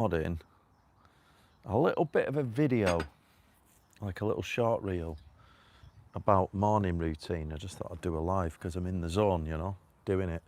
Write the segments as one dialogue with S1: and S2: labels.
S1: recording a little bit of a video, like a little short reel about morning routine. I just thought I'd do a live because I'm in the zone, you know, doing it.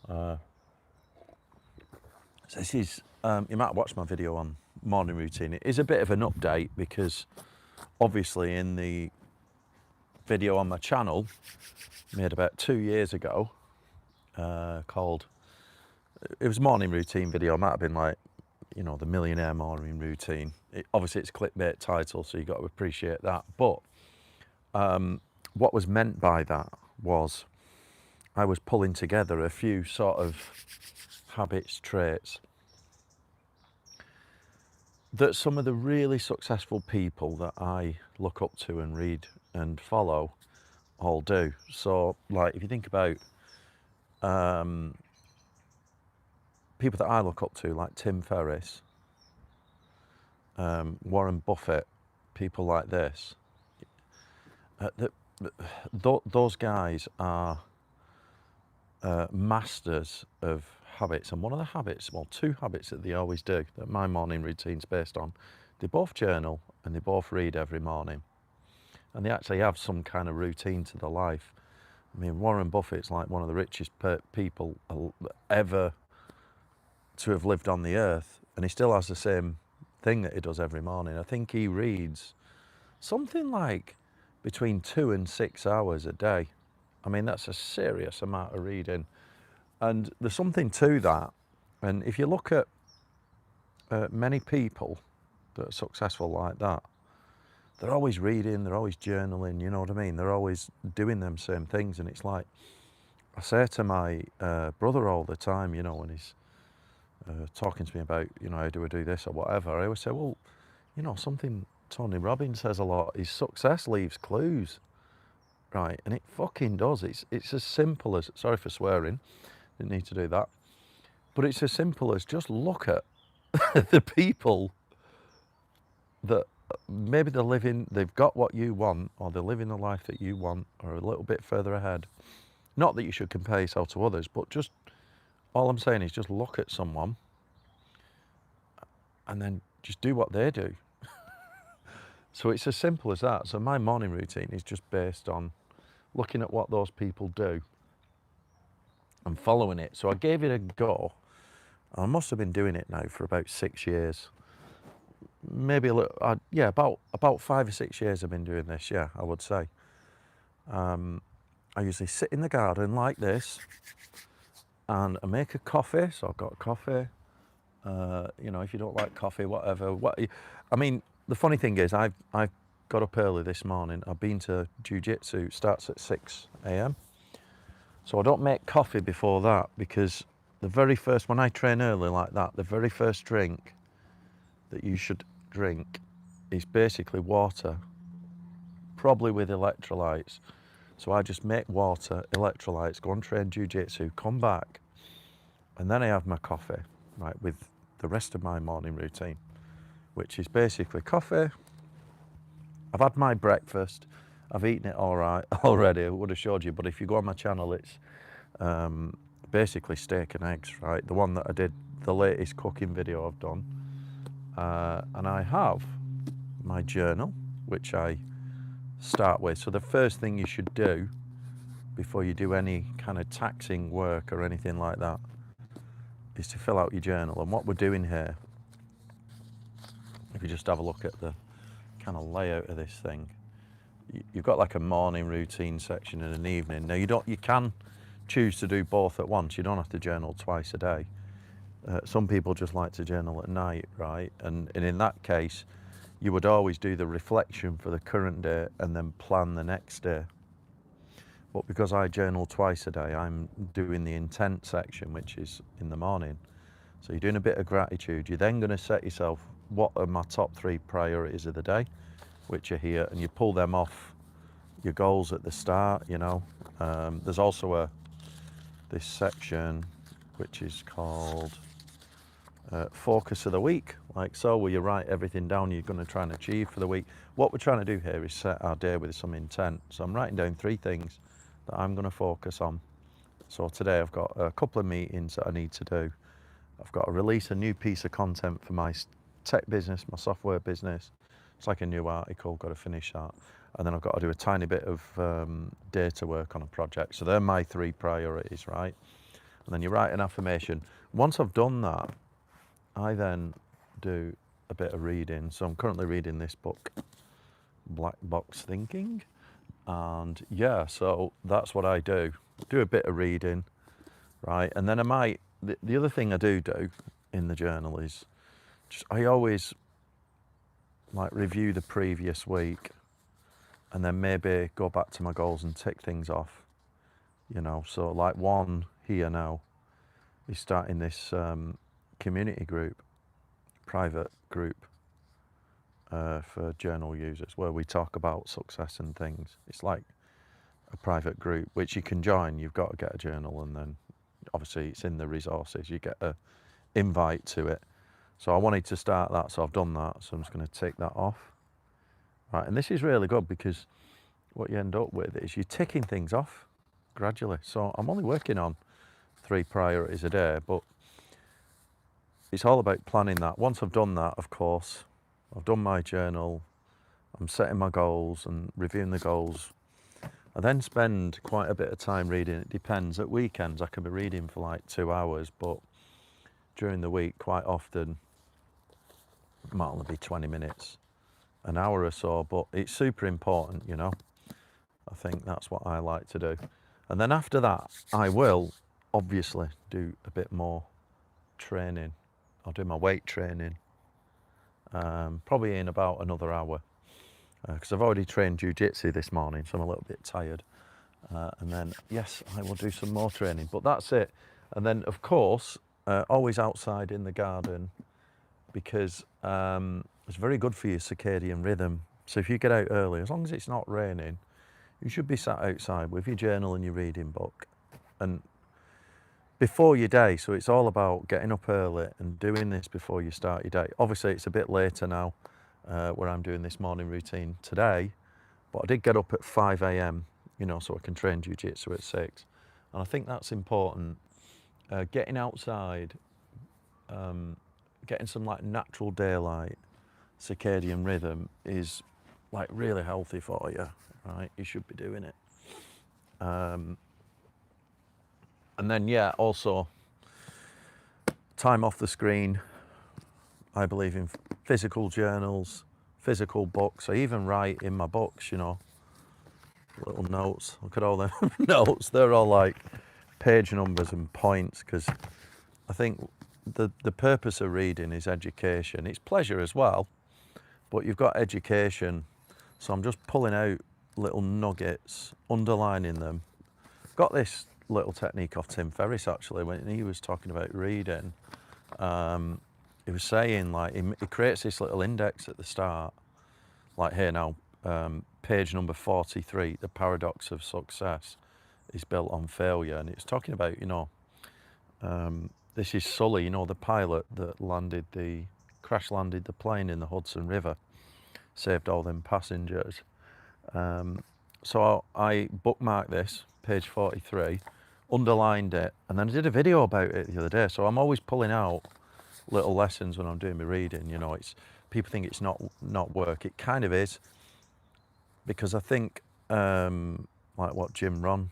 S1: So this is, you might watch my video on morning routine. It is a bit of an update because obviously in the video on my channel made about 2 years ago called, it was a morning routine video. It might have been like, you know, the millionaire morning routine. Obviously it's a clickbait title, so you got to appreciate that. But what was meant by that was I was pulling together a few sort of habits, traits that some of the really successful people that I look up to and read and follow all do. So like if you think about people that I look up to, like Tim Ferriss, Warren Buffett, people like this, those guys are masters of habits. And one of the habits, well, two habits that they always do, that my morning routine's based on, they both journal and they both read every morning. And they actually have some kind of routine to their life. I mean, Warren Buffett's like one of the richest people ever to have lived on the earth, and he still has the same thing that he does every morning. I think he reads something like between 2 and 6 hours a day. I mean, that's a serious amount of reading. And there's something to that. And if you look at many people that are successful like that, they're always reading, they're always journaling, you know what I mean? They're always doing them same things. And it's like, I say to my brother all the time, you know, when he's talking to me about, you know, how do I do this or whatever, I always say, well, you know, something Tony Robbins says a lot is success leaves clues, right? And it fucking does. It's as simple as, sorry for swearing, didn't need to do that, but it's as simple as just look at the people that maybe they've got what you want, or they're living the life that you want, or a little bit further ahead. Not that you should compare yourself to others, but just, all I'm saying is just look at someone and then just do what they do. So it's as simple as that. So my morning routine is just based on looking at what those people do and following it. So I gave it a go. I must have been doing it now for about 6 years. Maybe a little, yeah, about 5 or 6 years I've been doing this, yeah, I would say. I usually sit in the garden like this and I make a coffee. So I've got a coffee. You know, if you don't like coffee, whatever. I mean, the funny thing is, I've got up early this morning. I've been to jiu-jitsu. It starts at 6 a.m. So I don't make coffee before that, because the very first, when I train early like that, the very first drink that you should drink is basically water, probably with electrolytes. So I just make water, electrolytes, go and train jiu-jitsu, come back, and then I have my coffee, right, with the rest of my morning routine, which is basically coffee. I've had my breakfast. I've eaten it all right already. I would have showed you, but if you go on my channel, it's basically steak and eggs, right? The one that I did, the latest cooking video I've done. And I have my journal, which I start with. So the first thing you should do before you do any kind of taxing work or anything like that is to fill out your journal. And what we're doing here, if you just have a look at the kind of layout of this thing, you've got like a morning routine section and an evening. Now you can choose to do both at once. You don't have to journal twice a day. Some people just like to journal at night, right? And in that case, you would always do the reflection for the current day and then plan the next day. But because I journal twice a day, I'm doing the intent section, which is in the morning. So you're doing a bit of gratitude. You're then going to set yourself, what are my top 3 priorities of the day, which are here, and you pull them off your goals at the start, you know. There's also this section which is called focus of the week, like so, where you write everything down you're going to try and achieve for the week. What we're trying to do here is set our day with some intent. So I'm writing down 3 things that I'm going to focus on. So today I've got a couple of meetings that I need to do. I've got to release a new piece of content for my tech business, my software business. It's like a new article, got to finish that. And then I've got to do a tiny bit of data work on a project. So they're my 3 priorities, right? And then you write an affirmation. Once I've done that, I then do a bit of reading. So I'm currently reading this book, Black Box Thinking. And yeah, so that's what I do. Do a bit of reading, right? And then I might, the other thing I do in the journal is just, I always like review the previous week and then maybe go back to my goals and tick things off, you know. So like one here now is starting this community group, private group for journal users where we talk about success and things. It's like a private group which you can join. You've got to get a journal, and then obviously it's in the resources. You get a invite to it. So I wanted to start that, so I've done that. So I'm just going to tick that off. Right, and this is really good because what you end up with is you're ticking things off gradually. So I'm only working on 3 priorities a day, but it's all about planning that. Once I've done that, of course, I've done my journal, I'm setting my goals and reviewing the goals. I then spend quite a bit of time reading. It depends. At weekends, I can be reading for like 2 hours, but during the week, quite often, it might only be 20 minutes, an hour or so, but it's super important, you know. I think that's what I like to do. And then after that, I will obviously do a bit more training. I'll do my weight training, probably in about another hour, because I've already trained jiu-jitsu this morning, so I'm a little bit tired. And then, yes, I will do some more training, but that's it. And then, of course, always outside in the garden, because it's very good for your circadian rhythm. So if you get out early, as long as it's not raining, you should be sat outside with your journal and your reading book and before your day. So it's all about getting up early and doing this before you start your day. Obviously, it's a bit later now where I'm doing this morning routine today, but I did get up at 5 a.m, you know, so I can train jiu-jitsu at 6. And I think that's important. Getting outside, getting some like natural daylight, circadian rhythm is like really healthy for you, right? You should be doing it. And then, yeah, also time off the screen. I believe in physical journals, physical books. I even write in my books, you know, little notes. Look at all them notes. They're all like page numbers and points, because I think the purpose of reading is education. It's pleasure as well, but you've got education. So I'm just pulling out little nuggets, underlining them. Got this little technique off Tim Ferriss actually when he was talking about reading. He was saying like he creates this little index at the start, like here now, page number 43, the paradox of success is built on failure, and it's talking about, you know, this is Sully, you know, the pilot that crash landed the plane in the Hudson River, saved all them passengers. So I bookmarked this, page 43, underlined it, and then I did a video about it the other day. So I'm always pulling out little lessons when I'm doing my reading. You know, it's people think it's not work. It kind of is, because I think like what Jim Rohn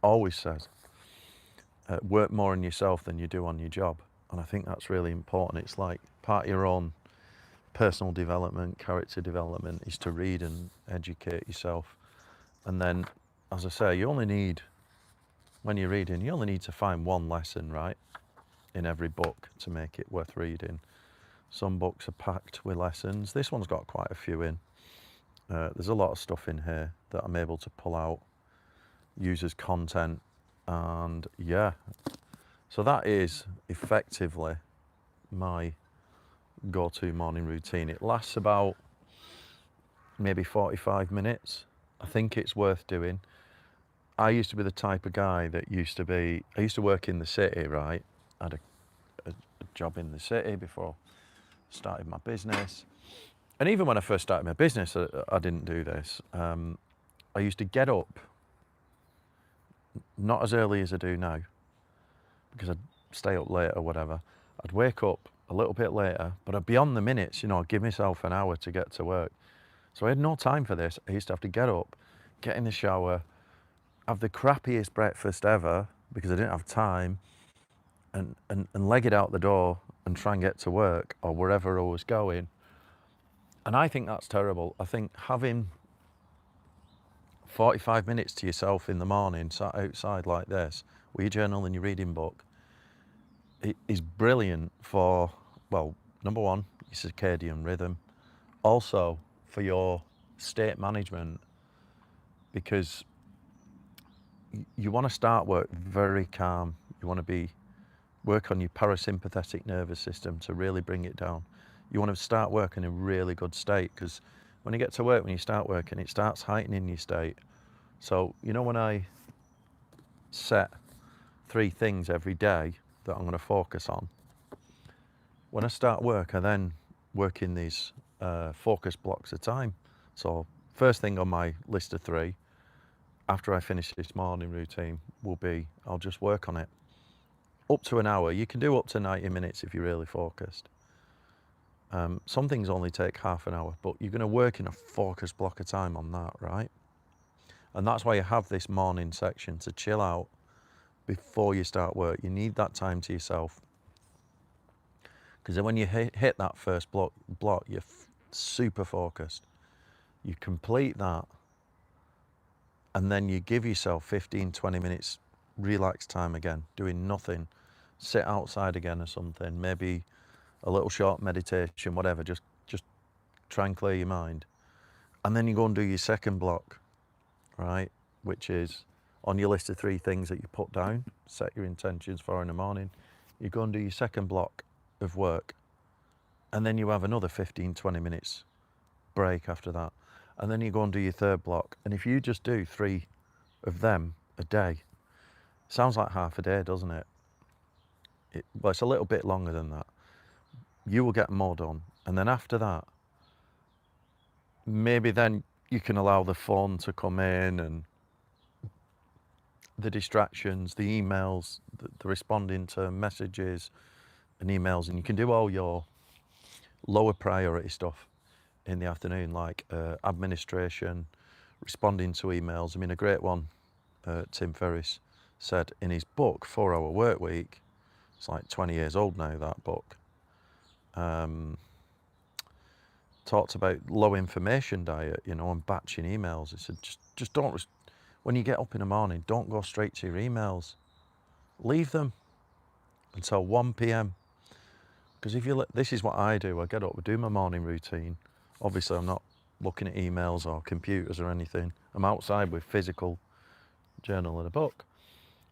S1: always says, work more on yourself than you do on your job, and I think that's really important. It's like part of your own personal development, character development, is to read and educate yourself. And then, as I say, when you're reading, you only need to find one lesson, right, in every book to make it worth reading. Some books are packed with lessons. This one's got quite a few in. There's a lot of stuff in here that I'm able to pull out, use as content, and yeah. So that is effectively my go-to morning routine. It lasts about maybe 45 minutes. I think it's worth doing. I used to be the type of guy that I used to work in the city, right? I had a job in the city before I started my business. And even when I first started my business, I didn't do this. I used to get up, not as early as I do now, because I stay up late or whatever, I'd wake up a little bit later, but I'd be on the minutes, you know, I'd give myself an hour to get to work. So I had no time for this. I used to have to get up, get in the shower, have the crappiest breakfast ever because I didn't have time, and leg it out the door and try and get to work or wherever I was going. And I think that's terrible. I think having 45 minutes to yourself in the morning, sat outside like this, with your journal and your reading book, it is brilliant for, well, number one, your circadian rhythm, also for your state management, because you want to start work very calm. You want to work on your parasympathetic nervous system to really bring it down. You want to start work in a really good state, because when you get to work, when you start working, it starts heightening your state. So, you know, when I set 3 things every day that I'm going to focus on, when I start work, I then work in these focus blocks of time. So first thing on my list of 3, after I finish this morning routine, will be I'll just work on it up to an hour. You can do up to 90 minutes if you're really focused. Some things only take half an hour, but you're going to work in a focus block of time on that, right? And that's why you have this morning section to chill out before you start work. You need that time to yourself, because then when you hit that first block, you're super focused. You complete that, and then you give yourself 15-20 minutes relaxed time again, doing nothing. Sit outside again or something, maybe a little short meditation, whatever, just try and clear your mind. And then you go and do your second block, right, which is on your list of 3 things that you put down, set your intentions for in the morning. You go and do your second block of work, and then you have another 15-20 minutes break after that, and then you go and do your third block. And if you just do 3 of them a day, sounds like half a day, doesn't it? Well, it's a little bit longer than that. You will get more done. And then after that, maybe then you can allow the phone to come in, and the distractions, the emails, the responding to messages and emails, and you can do all your lower priority stuff in the afternoon, like administration, responding to emails. I mean, a great one, Tim Ferriss said in his book, 4-Hour Work Week, it's like 20 years old now, that book, talked about low information diet, you know, and batching emails. He said, just don't, when you get up in the morning, don't go straight to your emails. Leave them until 1 p.m. Because if you, this is what I do. I get up, I do my morning routine. Obviously, I'm not looking at emails or computers or anything. I'm outside with physical journal and a book.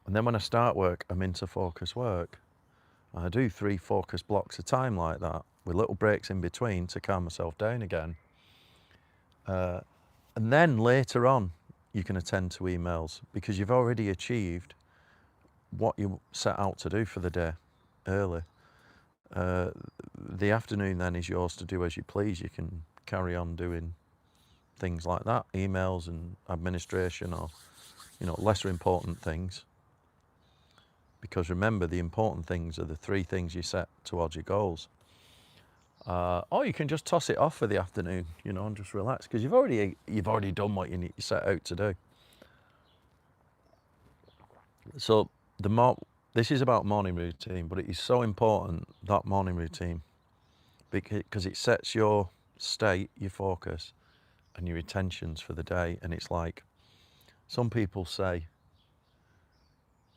S1: And then when I start work, I'm into focus work. I do 3 focus blocks of time like that, with little breaks in between to calm myself down again. And then later on, you can attend to emails, because you've already achieved what you set out to do for the day early. The afternoon then is yours to do as you please. You can carry on doing things like that, emails and administration, or, you know, lesser important things. Because remember, the important things are the 3 things you set towards your goals. Or you can just toss it off for the afternoon, you know, and just relax, because you've already done what you set out to do. So this is about morning routine, but it is so important, that morning routine, because it sets your state, your focus, and your intentions for the day. And it's like, some people say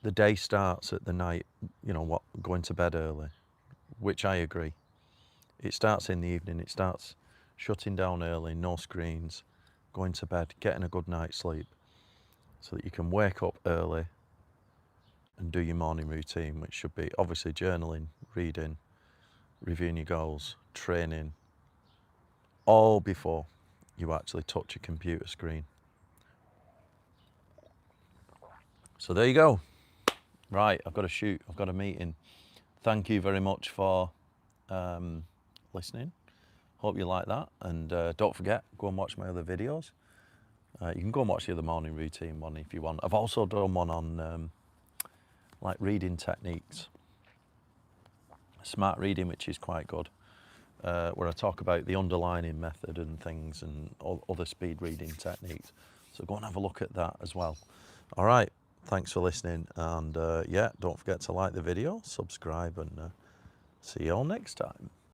S1: the day starts at the night, you know, going to bed early, which I agree. It starts in the evening. It starts shutting down early, no screens, going to bed, getting a good night's sleep, so that you can wake up early and do your morning routine, which should be obviously journaling, reading, reviewing your goals, training, all before you actually touch a computer screen. So there you go. Right, I've got to shoot. I've got a meeting. Thank you very much for listening. Hope you like that. And don't forget, go and watch my other videos. You can go and watch the other morning routine one if you want. I've also done one on like reading techniques. smart reading, which is quite good, where I talk about the underlining method and things and other speed reading techniques. So go and have a look at that as well. All right, thanks for listening, and yeah, don't forget to like the video, subscribe, and see you all next time.